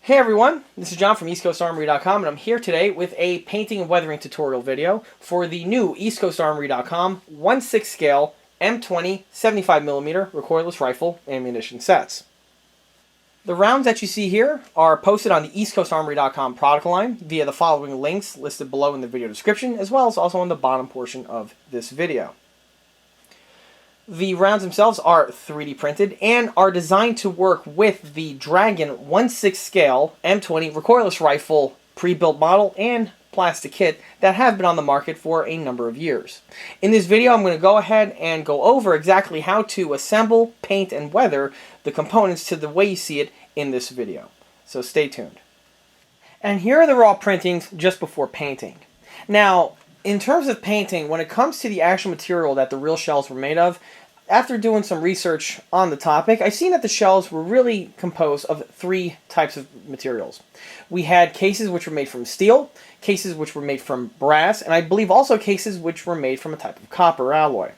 Hey everyone, this is John from EastCoastArmory.com, and I'm here today with a painting and weathering tutorial video for the new EastCoastArmory.com 1/6 scale M20 75mm recoilless rifle ammunition sets. The rounds that you see here are posted on the EastCoastArmory.com product line via the following links listed below in the video description, as well as also on the bottom portion of this video. The rounds themselves are 3D printed and are designed to work with the Dragon 1/6 scale M20 recoilless rifle pre-built model and plastic kit that have been on the market for a number of years. In this video, I'm going to go ahead and go over exactly how to assemble, paint, and weather the components to the way you see it in this video. So stay tuned. And here are the raw printings just before painting. Now, in terms of painting, when it comes to the actual material that the real shells were made of, after doing some research on the topic, I've seen that the shells were really composed of 3 types of materials. We had cases which were made from steel, cases which were made from brass, and I believe also cases which were made from a type of copper alloy.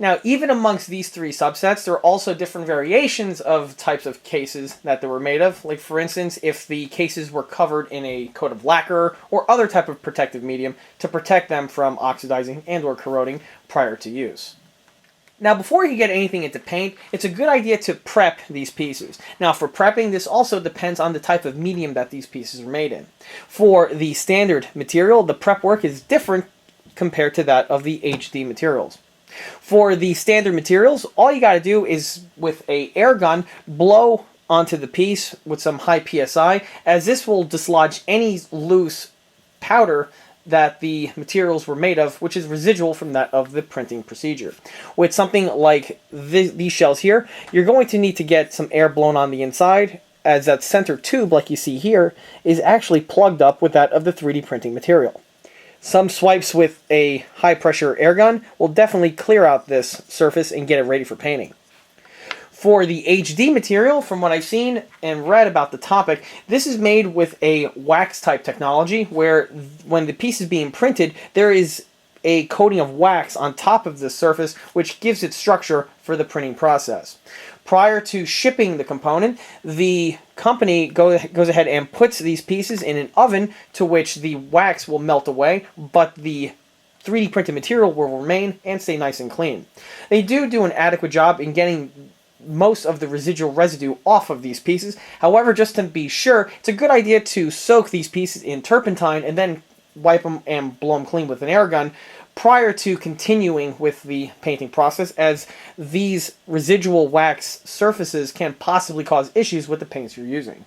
Now, even amongst these 3 subsets, there are also different variations of types of cases that they were made of. Like, for instance, if the cases were covered in a coat of lacquer or other type of protective medium to protect them from oxidizing and or corroding prior to use. Now, before you get anything into paint, it's a good idea to prep these pieces. Now, for prepping, this also depends on the type of medium that these pieces are made in. For the standard material, the prep work is different compared to that of the HD materials. For the standard materials, all you got to do is, with an air gun, blow onto the piece with some high PSI, as this will dislodge any loose powder that the materials were made of, which is residual from that of the printing procedure. With something like these shells here, you're going to need to get some air blown on the inside, as that center tube, like you see here, is actually plugged up with that of the 3D printing material. Some swipes with a high-pressure air gun will definitely clear out this surface and get it ready for painting. For the HD material, from what I've seen and read about the topic, this is made with a wax-type technology where when the piece is being printed, there is a coating of wax on top of the surface which gives it structure for the printing process. Prior to shipping the component, the company goes ahead and puts these pieces in an oven to which the wax will melt away, but the 3D printed material will remain and stay nice and clean. They do an adequate job in getting most of the residual residue off of these pieces. However, just to be sure, it's a good idea to soak these pieces in turpentine and then wipe them and blow them clean with an air gun prior to continuing with the painting process, as these residual wax surfaces can possibly cause issues with the paints you're using.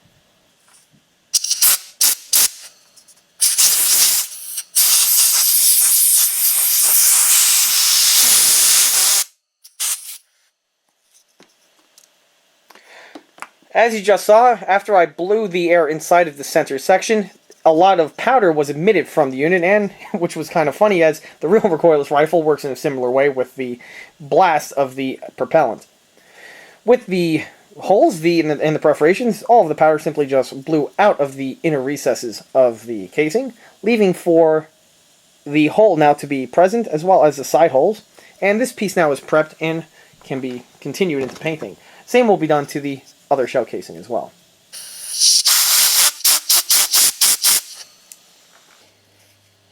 As you just saw, after I blew the air inside of the center section, a lot of powder was emitted from the unit, and which was kind of funny, as the real recoilless rifle works in a similar way with the blast of the propellant. With the holes and the perforations, all of the powder simply just blew out of the inner recesses of the casing, leaving for the hole now to be present, as well as the side holes. And this piece now is prepped and can be continued into painting. Same will be done to the other shell casing as well.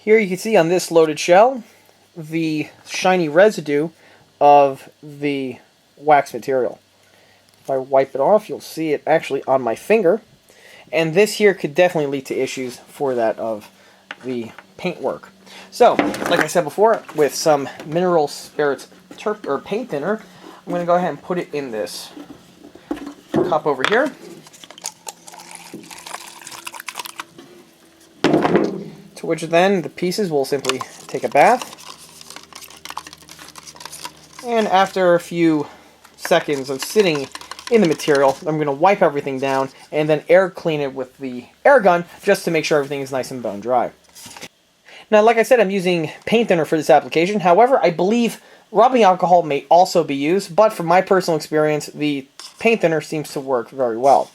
Here you can see on this loaded shell the shiny residue of the wax material. If I wipe it off, you'll see it actually on my finger, and this here could definitely lead to issues for that of the paint work. So, like I said before, with some mineral spirits paint thinner, I'm going to go ahead and put it in this cup over here. To which then the pieces will simply take a bath. And after a few seconds of sitting in the material, I'm going to wipe everything down and then air clean it with the air gun just to make sure everything is nice and bone dry. Now, like I said, I'm using paint thinner for this application. However, I believe rubbing alcohol may also be used, but from my personal experience, the paint thinner seems to work very well.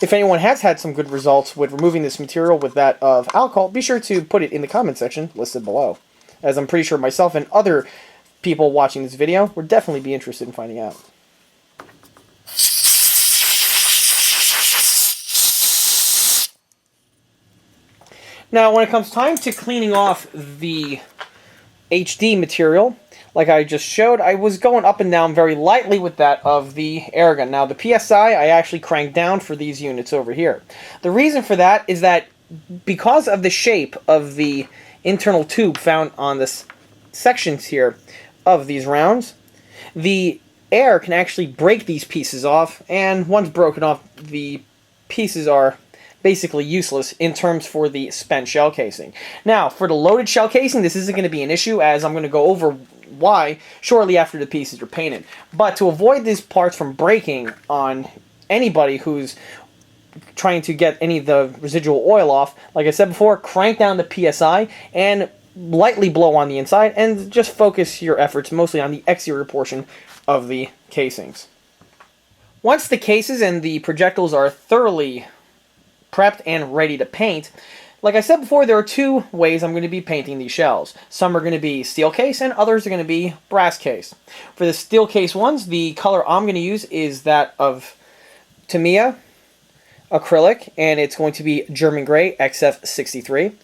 If anyone has had some good results with removing this material with that of alcohol, be sure to put it in the comment section listed below, as I'm pretty sure myself and other people watching this video would definitely be interested in finding out. Now, when it comes time to cleaning off the HD material, like I just showed, I was going up and down very lightly with that of the airgun. Now, the PSI I actually cranked down for these units over here. The reason for that is that because of the shape of the internal tube found on the sections here of these rounds, the air can actually break these pieces off, and once broken off, the pieces are basically useless in terms for the spent shell casing. Now, for the loaded shell casing, this isn't going to be an issue, as I'm going to go over why shortly after the pieces are painted. But to avoid these parts from breaking on anybody who's trying to get any of the residual oil off, like I said before, crank down the PSI and lightly blow on the inside, and just focus your efforts mostly on the exterior portion of the casings. Once the cases and the projectiles are thoroughly prepped and ready to paint, like I said before, there are two ways I'm going to be painting these shells. Some are going to be steel case and others are going to be brass case. For the steel case ones, the color I'm going to use is that of Tamiya acrylic, and it's going to be German gray XF63.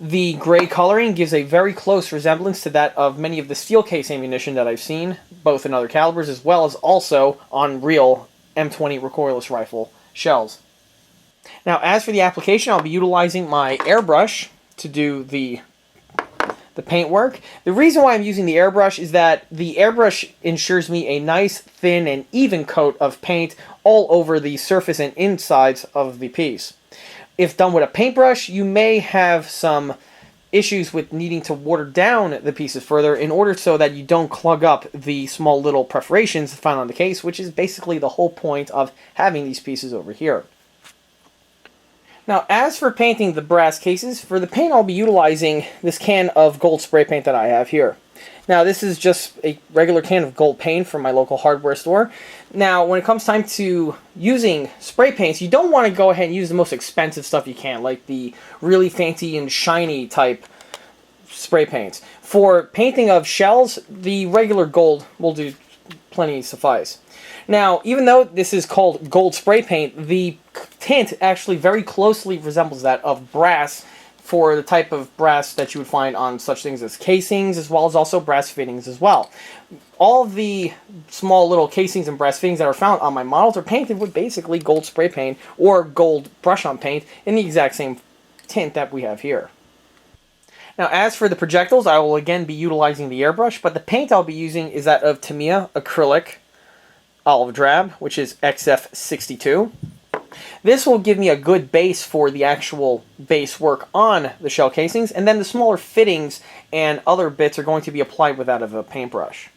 The gray coloring gives a very close resemblance to that of many of the steel case ammunition that I've seen, both in other calibers as well as also on real M20 recoilless rifle shells. Now, as for the application, I'll be utilizing my airbrush to do the paint work. The reason why I'm using the airbrush is that the airbrush ensures me a nice, thin, and even coat of paint all over the surface and insides of the piece. If done with a paintbrush, you may have some issues with needing to water down the pieces further in order so that you don't clog up the small little perforations found on the case, which is basically the whole point of having these pieces over here. Now, as for painting the brass cases, for the paint I'll be utilizing this can of gold spray paint that I have here. Now, this is just a regular can of gold paint from my local hardware store. Now, when it comes time to using spray paints, you don't want to go ahead and use the most expensive stuff you can, like the really fancy and shiny type spray paints. For painting of shells, the regular gold will do plenty suffice. Now, even though this is called gold spray paint, the tint actually very closely resembles that of brass, for the type of brass that you would find on such things as casings, as well as also brass fittings as well. All of the small little casings and brass fittings that are found on my models are painted with basically gold spray paint or gold brush-on paint in the exact same tint that we have here. Now, as for the projectiles, I will again be utilizing the airbrush, but the paint I'll be using is that of Tamiya acrylic olive drab, which is XF62. This will give me a good base for the actual base work on the shell casings, and then the smaller fittings and other bits are going to be applied with that of a paintbrush.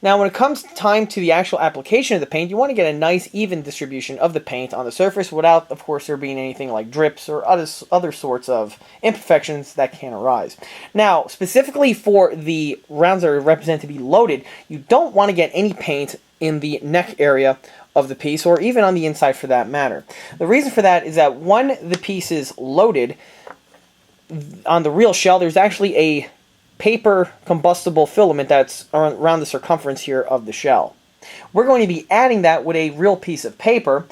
Now, when it comes time to the actual application of the paint, you want to get a nice even distribution of the paint on the surface without, of course, there being anything like drips or other sorts of imperfections that can arise. Now, specifically for the rounds that are represented to be loaded, you don't want to get any paint in the neck area of the piece, or even on the inside for that matter. The reason for that is that when the piece is loaded, on the real shell, there's actually a paper combustible filament that's around the circumference here of the shell. We're going to be adding that with a real piece of paper,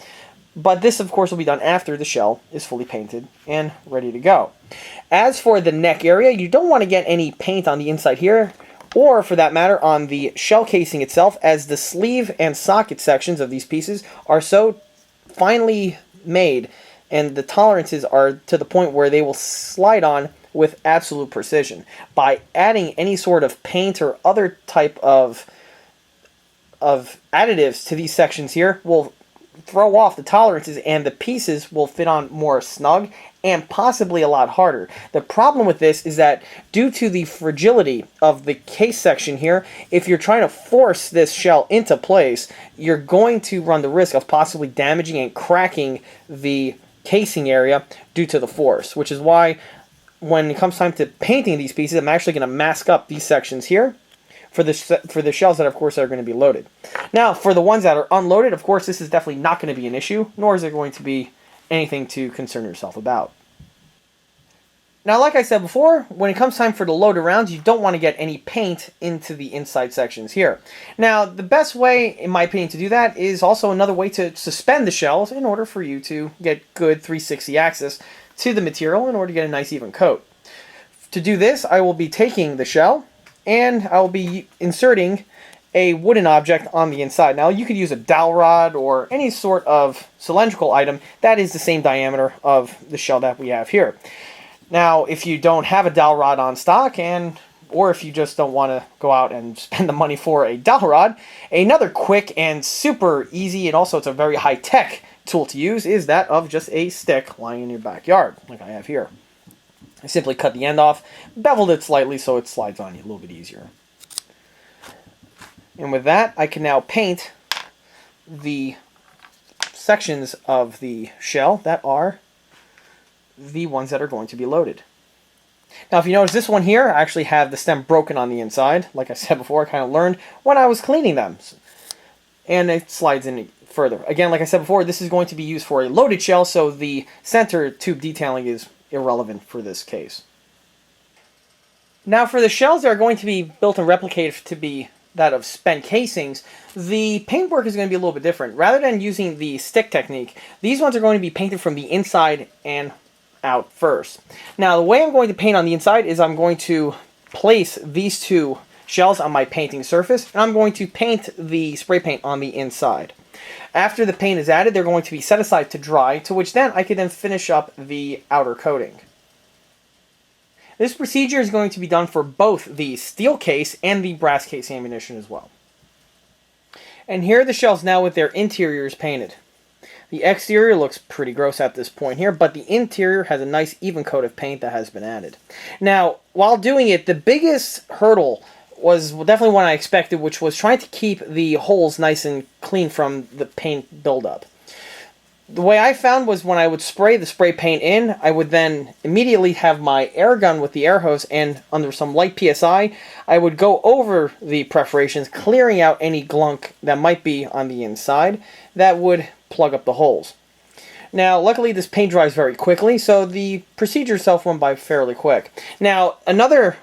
but this of course will be done after the shell is fully painted and ready to go. As for the neck area, you don't want to get any paint on the inside here, or for that matter on the shell casing itself, as the sleeve and socket sections of these pieces are so finely made and the tolerances are to the point where they will slide on with absolute precision. By adding any sort of paint or other type of additives to these sections here will throw off the tolerances, and the pieces will fit on more snug and possibly a lot harder. The problem with this is that due to the fragility of the case section here, if you're trying to force this shell into place, you're going to run the risk of possibly damaging and cracking the casing area due to the force, which is why when it comes time to painting these pieces, I'm actually going to mask up these sections here for the shells that, of course, are going to be loaded. Now, for the ones that are unloaded, of course, this is definitely not going to be an issue, nor is it going to be anything to concern yourself about. Now, like I said before, when it comes time for the loaded rounds, you don't want to get any paint into the inside sections here. Now, the best way, in my opinion, to do that is also another way to suspend the shells in order for you to get good 360 access to the material in order to get a nice even coat. To do this, I will be taking the shell and I will be inserting a wooden object on the inside. Now, you could use a dowel rod or any sort of cylindrical item that is the same diameter of the shell that we have here. Now, if you don't have a dowel rod on stock, or if you just don't want to go out and spend the money for a dowel rod, another quick and super easy, and also it's a very high-tech tool to use, is that of just a stick lying in your backyard, like I have here. I simply cut the end off, beveled it slightly so it slides on you a little bit easier. And with that, I can now paint the sections of the shell that are the ones that are going to be loaded. Now, if you notice this one here, I actually have the stem broken on the inside. Like I said before, I kind of learned when I was cleaning them. And it slides in further. Again, like I said before, this is going to be used for a loaded shell, so the center tube detailing is irrelevant for this case. Now, for the shells that are going to be built and replicated to be that of spent casings, the paintwork is going to be a little bit different. Rather than using the stick technique, these ones are going to be painted from the inside and out first. Now, the way I'm going to paint on the inside is I'm going to place these two shells on my painting surface, and I'm going to paint the spray paint on the inside. After the paint is added, they're going to be set aside to dry, to which then I can then finish up the outer coating. This procedure is going to be done for both the steel case and the brass case ammunition as well. And here are the shells now with their interiors painted. The exterior looks pretty gross at this point here, but the interior has a nice even coat of paint that has been added. Now, while doing it, the biggest hurdle was definitely one I expected, which was trying to keep the holes nice and clean from the paint buildup. The way I found was when I would spray the spray paint in, I would then immediately have my air gun with the air hose, and under some light PSI, I would go over the perforations, clearing out any glunk that might be on the inside that would plug up the holes. Now, luckily this paint dries very quickly, so the procedure itself went by fairly quick. Now, another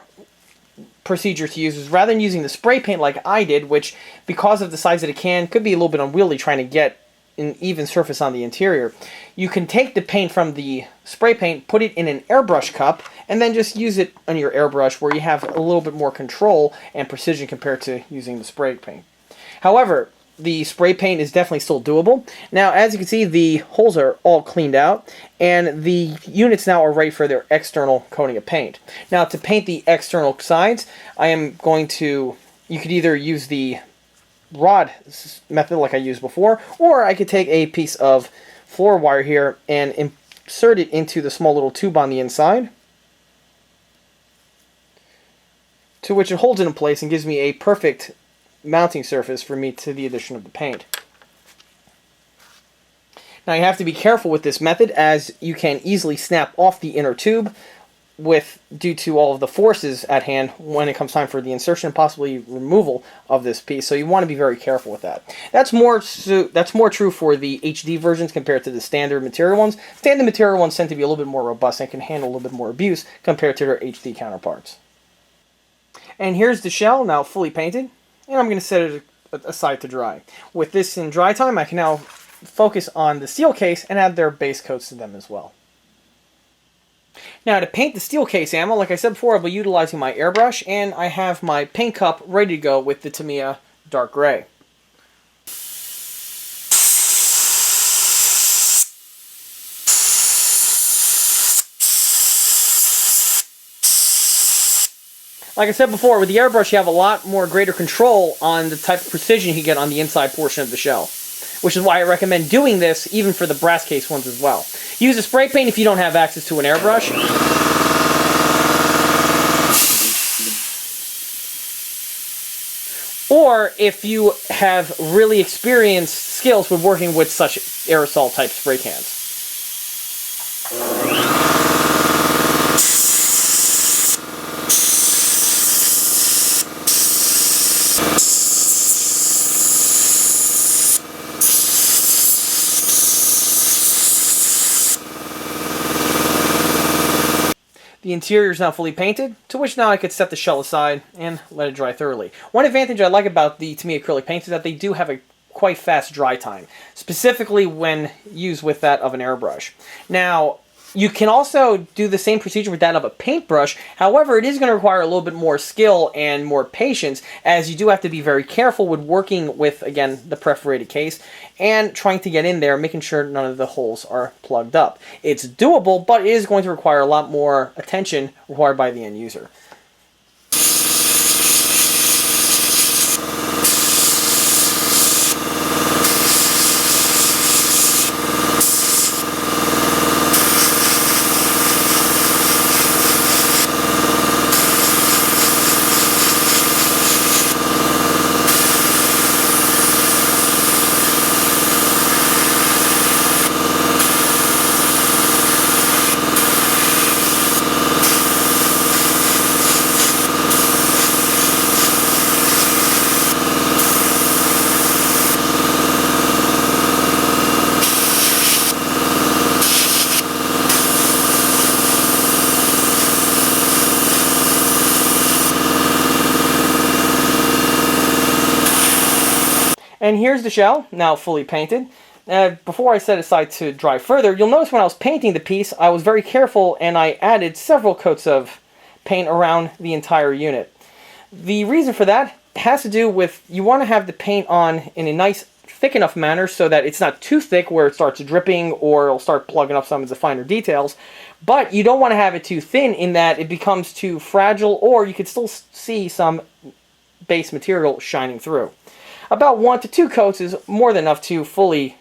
procedure to use is rather than using the spray paint like I did, which because of the size of the can could be a little bit unwieldy trying to get an even surface on the interior, you can take the paint from the spray paint, put it in an airbrush cup, and then just use it on your airbrush where you have a little bit more control and precision compared to using the spray paint. However, the spray paint is definitely still doable. Now, as you can see, the holes are all cleaned out, and the units now are ready for their external coating of paint. Now, to paint the external sides, I am going to, you could either use the rod method like I used before, or I could take a piece of floor wire here and insert it into the small little tube on the inside, to which it holds it in place and gives me a perfect mounting surface for me to the addition of the paint. Now, you have to be careful with this method, as you can easily snap off the inner tube due to all of the forces at hand when it comes time for the insertion and possibly removal of this piece. So you want to be very careful with that. That's more true for the HD versions compared to the standard material ones. Standard material ones tend to be a little bit more robust and can handle a little bit more abuse compared to their HD counterparts. And here's the shell now fully painted, and I'm going to set it aside to dry. With this in dry time, I can now focus on the steel case and add their base coats to them as well. Now, to paint the steel case ammo, like I said before, I'll be utilizing my airbrush, and I have my paint cup ready to go with the Tamiya dark gray. Like I said before, with the airbrush you have a lot more greater control on the type of precision you get on the inside portion of the shell, which is why I recommend doing this even for the brass case ones as well. Use a spray paint if you don't have access to an airbrush. Or if you have really experienced skills with working with such aerosol type spray cans. The interior is now fully painted, to which now I could set the shell aside and let it dry thoroughly. One advantage I like about the To Me acrylic paints is that they do have a quite fast dry time, specifically when used with that of an airbrush. Now, you can also do the same procedure with that of a paintbrush. However, it is going to require a little bit more skill and more patience, as you do have to be very careful with working with, again, the perforated case and trying to get in there, making sure none of the holes are plugged up. It's doable, but it is going to require a lot more attention required by the end user. And here's the shell, now fully painted. Before I set it aside to dry further, you'll notice when I was painting the piece, I was very careful and I added several coats of paint around the entire unit. The reason for that has to do with you want to have the paint on in a nice, thick enough manner so that it's not too thick where it starts dripping or it'll start plugging up some of the finer details. But you don't want to have it too thin in that it becomes too fragile, or you could still see some base material shining through. About 1 to 2 coats is more than enough to fully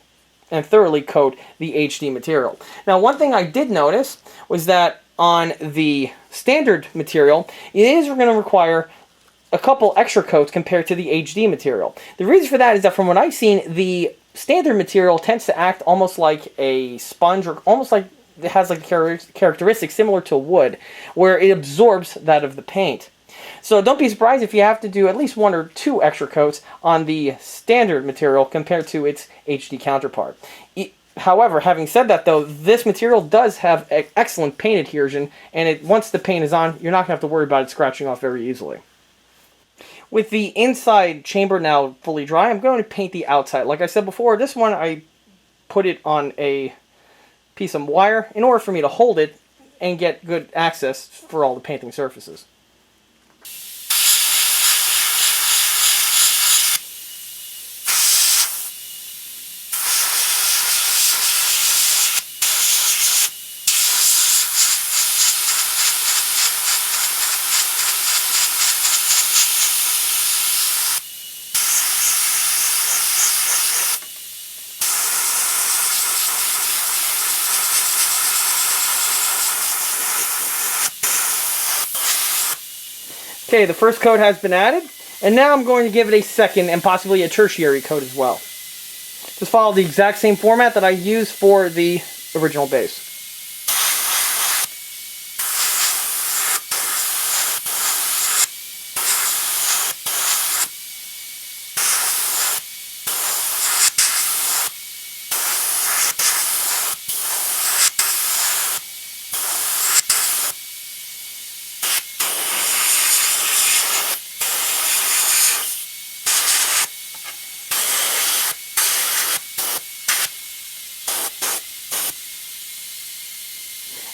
and thoroughly coat the HD material. Now, one thing I did notice was that on the standard material, it is going to require a couple extra coats compared to the HD material. The reason for that is that from what I've seen, the standard material tends to act almost like a sponge, or almost like it has like characteristics similar to wood, where it absorbs that of the paint. So don't be surprised if you have to do at least 1 or 2 extra coats on the standard material compared to its HD counterpart. However, having said that though, this material does have excellent paint adhesion, and once the paint is on, you're not going to have to worry about it scratching off very easily. With the inside chamber now fully dry, I'm going to paint the outside. Like I said before, this one I put it on a piece of wire in order for me to hold it and get good access for all the painting surfaces. Okay, the first coat has been added, and now I'm going to give it a second and possibly a tertiary coat as well. Just follow the exact same format that I used for the original base.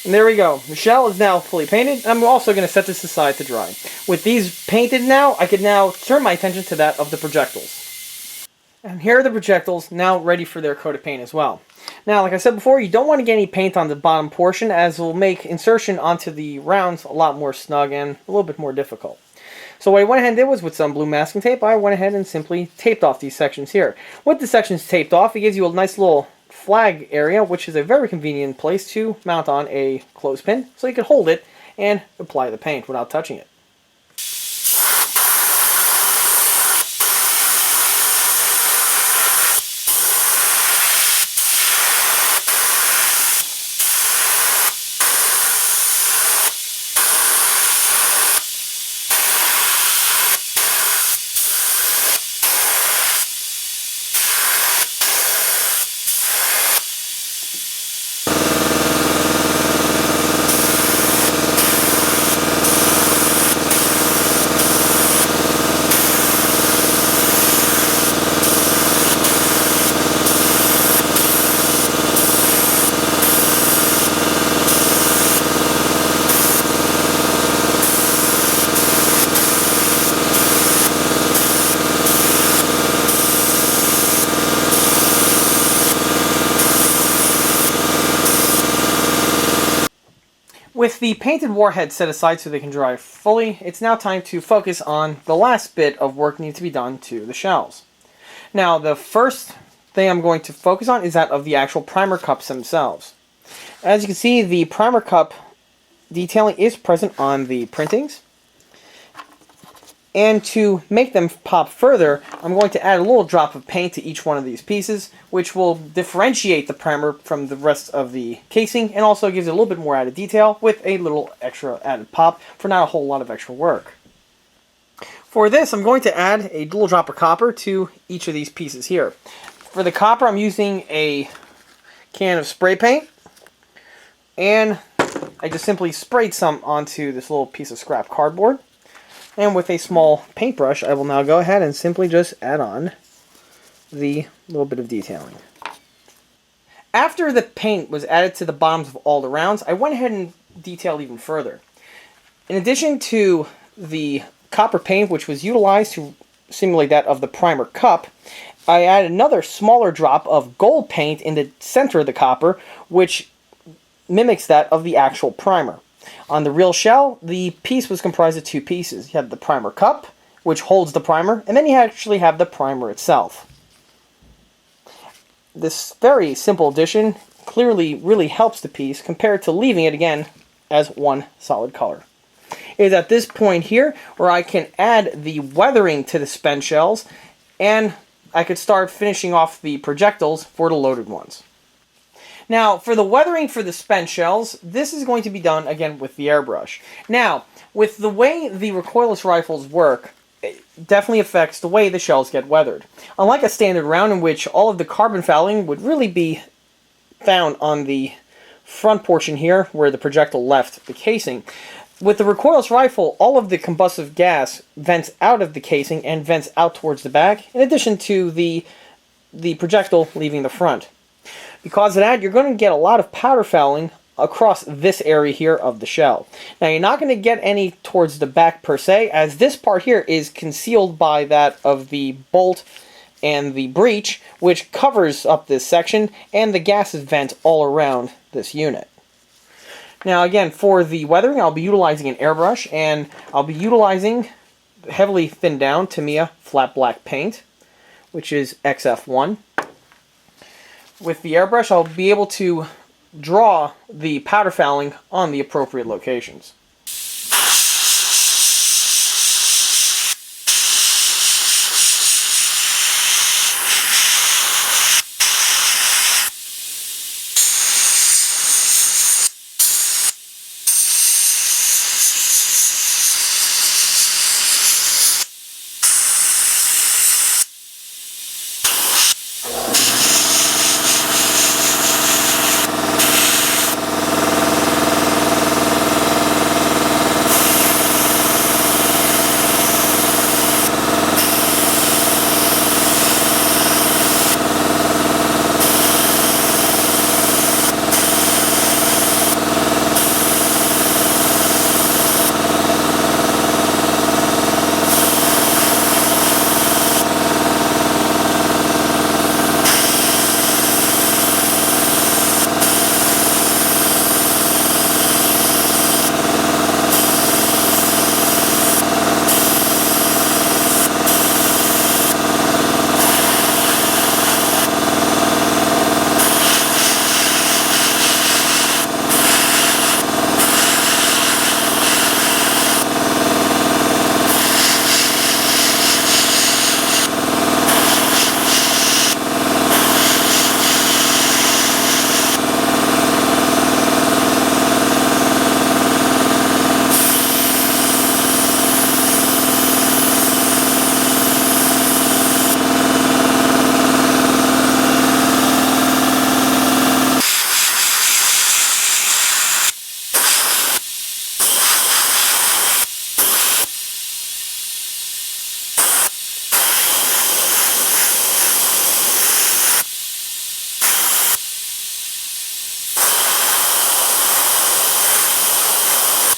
And there we go. The shell is now fully painted. I'm also going to set this aside to dry. With these painted now, I can now turn my attention to that of the projectiles. And here are the projectiles now ready for their coat of paint as well. Now, like I said before, you don't want to get any paint on the bottom portion, as it will make insertion onto the rounds a lot more snug and a little bit more difficult. So what I went ahead and did was, with some blue masking tape, I went ahead and simply taped off these sections here. With the sections taped off, it gives you a nice little flag area, which is a very convenient place to mount on a clothespin, so you can hold it and apply the paint without touching it. With the painted warheads set aside so they can dry fully, it's now time to focus on the last bit of work needs to be done to the shells. Now, the first thing I'm going to focus on is that of the actual primer cups themselves. As you can see, the primer cup detailing is present on the printings. And to make them pop further, I'm going to add a little drop of paint to each one of these pieces, which will differentiate the primer from the rest of the casing, and also gives it a little bit more added detail with a little extra added pop for not a whole lot of extra work. For this, I'm going to add a little drop of copper to each of these pieces here. For the copper, I'm using a can of spray paint, and I just simply sprayed some onto this little piece of scrap cardboard. And with a small paintbrush, I will now go ahead and simply just add on the little bit of detailing. After the paint was added to the bottoms of all the rounds, I went ahead and detailed even further. In addition to the copper paint, which was utilized to simulate that of the primer cup, I added another smaller drop of gold paint in the center of the copper, which mimics that of the actual primer. On the real shell, the piece was comprised of two pieces. You had the primer cup, which holds the primer, and then you actually have the primer itself. This very simple addition clearly really helps the piece compared to leaving it again as one solid color. It is at this point here where I can add the weathering to the spent shells, and I could start finishing off the projectiles for the loaded ones. Now, for the weathering for the spent shells, this is going to be done, again, with the airbrush. Now, with the way the recoilless rifles work, it definitely affects the way the shells get weathered. Unlike a standard round in which all of the carbon fouling would really be found on the front portion here, where the projectile left the casing, with the recoilless rifle, all of the combustive gas vents out of the casing and vents out towards the back, in addition to the projectile leaving the front. Because of that, you're going to get a lot of powder fouling across this area here of the shell. Now, you're not going to get any towards the back per se, as this part here is concealed by that of the bolt and the breech, which covers up this section, and the gases vent all around this unit. Now, again, for the weathering, I'll be utilizing an airbrush, and I'll be utilizing heavily thinned down Tamiya flat black paint, which is XF1. With the airbrush, I'll be able to draw the powder fouling on the appropriate locations.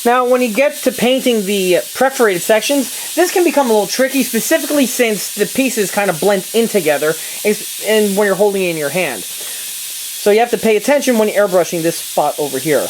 Now, when you get to painting the perforated sections, this can become a little tricky, specifically since the pieces kind of blend in together and when you're holding it in your hand. So you have to pay attention when you're airbrushing this spot over here.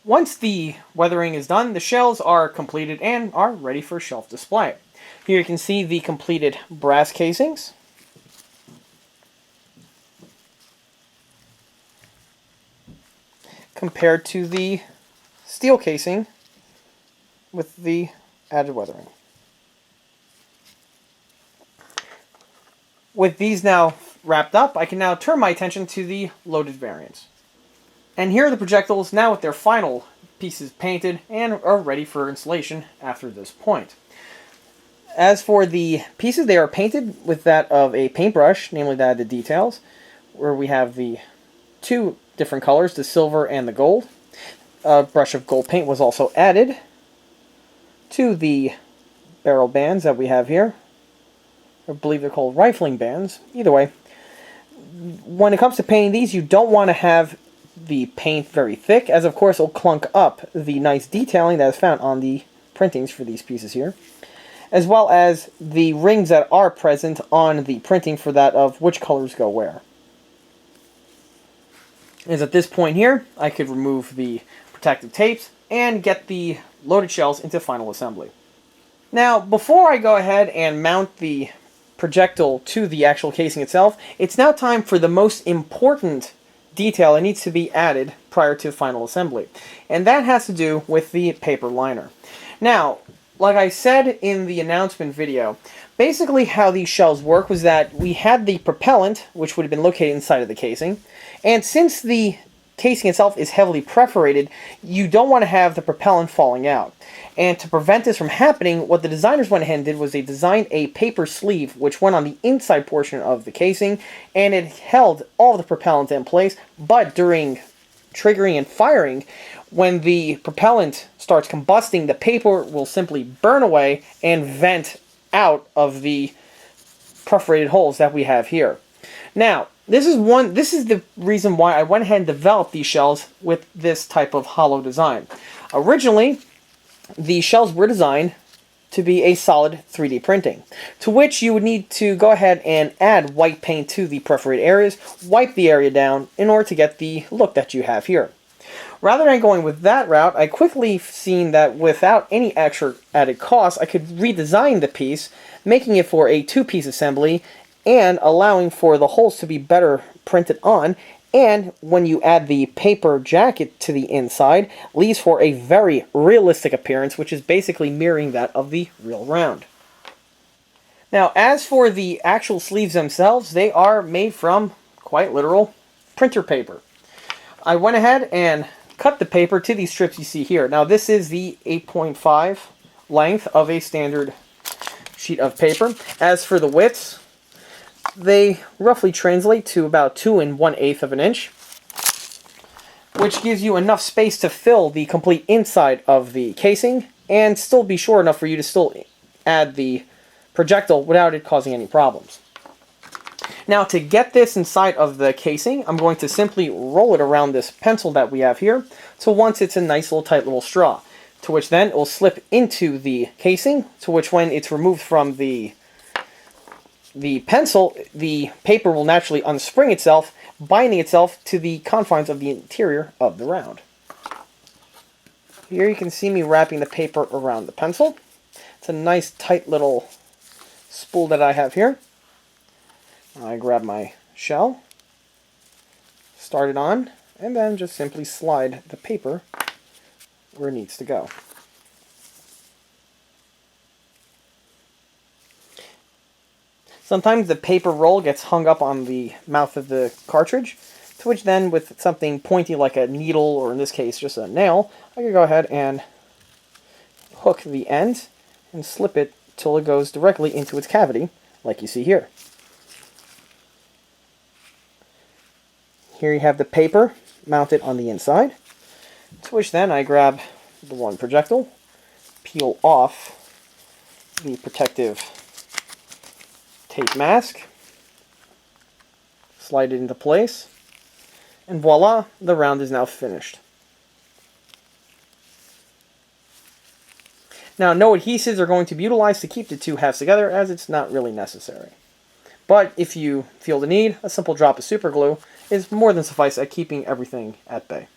Once the weathering is done, the shells are completed and are ready for shelf display. Here you can see the completed brass casings. Compared to the steel casing with the added weathering. With these now wrapped up, I can now turn my attention to the loaded variants. And here are the projectiles now with their final pieces painted and are ready for installation after this point. As for the pieces, they are painted with that of a paintbrush, namely that of the details, where we have the two different colors, the silver and the gold. A brush of gold paint was also added to the barrel bands that we have here. I believe they're called rifling bands. Either way, when it comes to painting these, you don't want to have the paint very thick, as of course it'll clunk up the nice detailing that is found on the printings for these pieces here, as well as the rings that are present on the printing for that of which colors go where. As at this point here, I could remove the protective tapes and get the loaded shells into final assembly. Now, before I go ahead and mount the projectile to the actual casing itself, it's now time for the most important detail that needs to be added prior to final assembly, and that has to do with the paper liner. Now, like I said in the announcement video, basically how these shells work was that we had the propellant, which would have been located inside of the casing, and since the casing itself is heavily perforated, you don't want to have the propellant falling out. And to prevent this from happening, what the designers went ahead and did was they designed a paper sleeve which went on the inside portion of the casing, and it held all of the propellant in place, but during triggering and firing, when the propellant starts combusting, the paper will simply burn away and vent out of the perforated holes that we have here. Now, this is the reason why I went ahead and developed these shells with this type of hollow design. Originally, the shells were designed to be a solid 3D printing, to which you would need to go ahead and add white paint to the perforated areas, wipe the area down in order to get the look that you have here. Rather than going with that route, I quickly seen that without any extra added cost, I could redesign the piece, making it for a two-piece assembly and allowing for the holes to be better printed on, and when you add the paper jacket to the inside, leaves for a very realistic appearance, which is basically mirroring that of the real round. Now, as for the actual sleeves themselves, they are made from, quite literal, printer paper. I went ahead and cut the paper to these strips you see here. Now, this is the 8.5 length of a standard sheet of paper. As for the widths, they roughly translate to about 2 1/8 of an inch, which gives you enough space to fill the complete inside of the casing and still be short enough for you to still add the projectile without it causing any problems. Now, to get this inside of the casing, I'm going to simply roll it around this pencil that we have here till once it's a nice little tight little straw, to which then it will slip into the casing, to which when it's removed from the pencil, the paper will naturally unspring itself, binding itself to the confines of the interior of the round. Here you can see me wrapping the paper around the pencil. It's a nice tight little spool that I have here. I grab my shell, start it on, and then just simply slide the paper where it needs to go. Sometimes the paper roll gets hung up on the mouth of the cartridge, to which then with something pointy like a needle, or in this case just a nail, I can go ahead and hook the end and slip it till it goes directly into its cavity, like you see here. Here you have the paper mounted on the inside, to which then I grab the one projectile, peel off the protective tape mask, slide it into place, and voila, the round is now finished. Now, no adhesives are going to be utilized to keep the two halves together, as it's not really necessary. But if you feel the need, a simple drop of super glue is more than suffice at keeping everything at bay.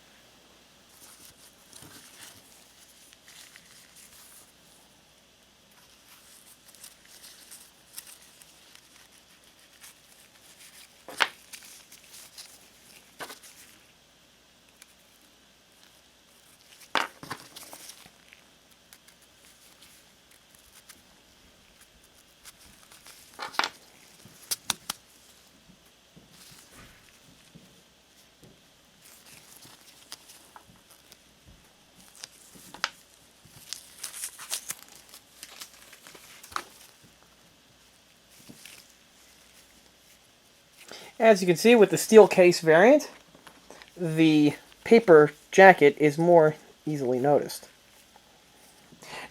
As you can see with the steel case variant, the paper jacket is more easily noticed.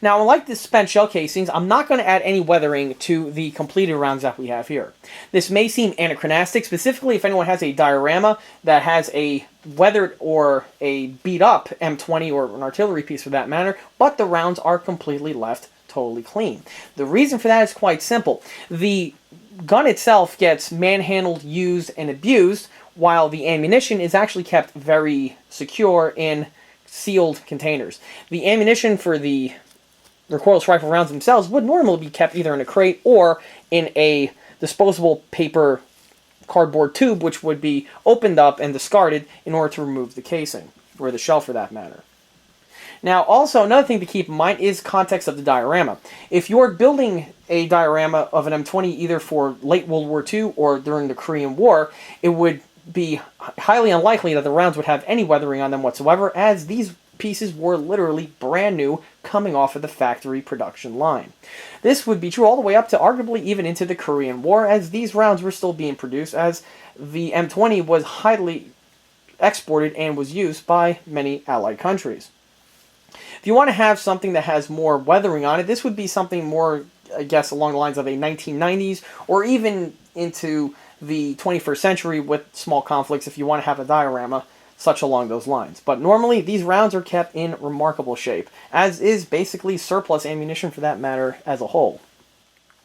Now, unlike the spent shell casings, I'm not going to add any weathering to the completed rounds that we have here. This may seem anachronistic, specifically if anyone has a diorama that has a weathered or a beat-up M20 or an artillery piece for that matter, but the rounds are completely left totally clean. The reason for that is quite simple. The gun itself gets manhandled, used, and abused, while the ammunition is actually kept very secure in sealed containers. The ammunition for the recoilless rifle rounds themselves would normally be kept either in a crate or in a disposable paper cardboard tube, which would be opened up and discarded in order to remove the casing, or the shell for that matter. Now, also, another thing to keep in mind is context of the diorama. If you're building a diorama of an M20 either for late World War II or during the Korean War, it would be highly unlikely that the rounds would have any weathering on them whatsoever, as these pieces were literally brand new coming off of the factory production line. This would be true all the way up to arguably even into the Korean War, as these rounds were still being produced, as the M20 was highly exported and was used by many allied countries. If you want to have something that has more weathering on it, this would be something more, I guess, along the lines of a 1990s or even into the 21st century with small conflicts if you want to have a diorama such along those lines. But normally these rounds are kept in remarkable shape, as is basically surplus ammunition for that matter as a whole.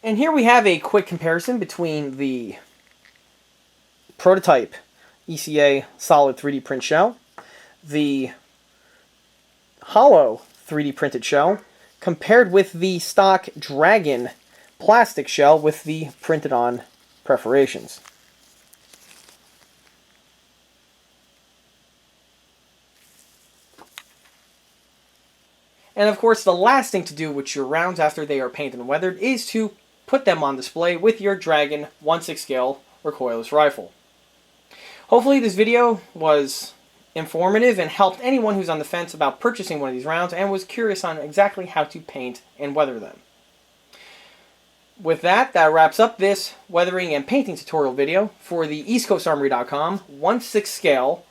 And here we have a quick comparison between the prototype ECA solid 3D print shell, the hollow 3D printed shell, compared with the stock Dragon plastic shell with the printed on perforations. And of course, the last thing to do with your rounds after they are painted and weathered is to put them on display with your Dragon 1/6 scale recoilless rifle. Hopefully this video was informative and helped anyone who's on the fence about purchasing one of these rounds and was curious on exactly how to paint and weather them. With that, that wraps up this weathering and painting tutorial video for the EastCoastArmory.com 1/6 scale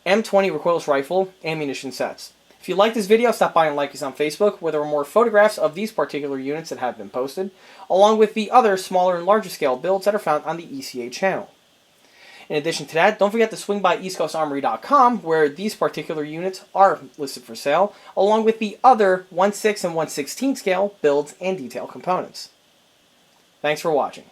M20 recoilless rifle ammunition sets. If you like this video, stop by and like us on Facebook, where there are more photographs of these particular units that have been posted, along with the other smaller and larger scale builds that are found on the ECA channel. In addition to that, don't forget to swing by EastCoastArmory.com, where these particular units are listed for sale, along with the other 1/6 and 1/16 scale builds and detail components. Thanks for watching.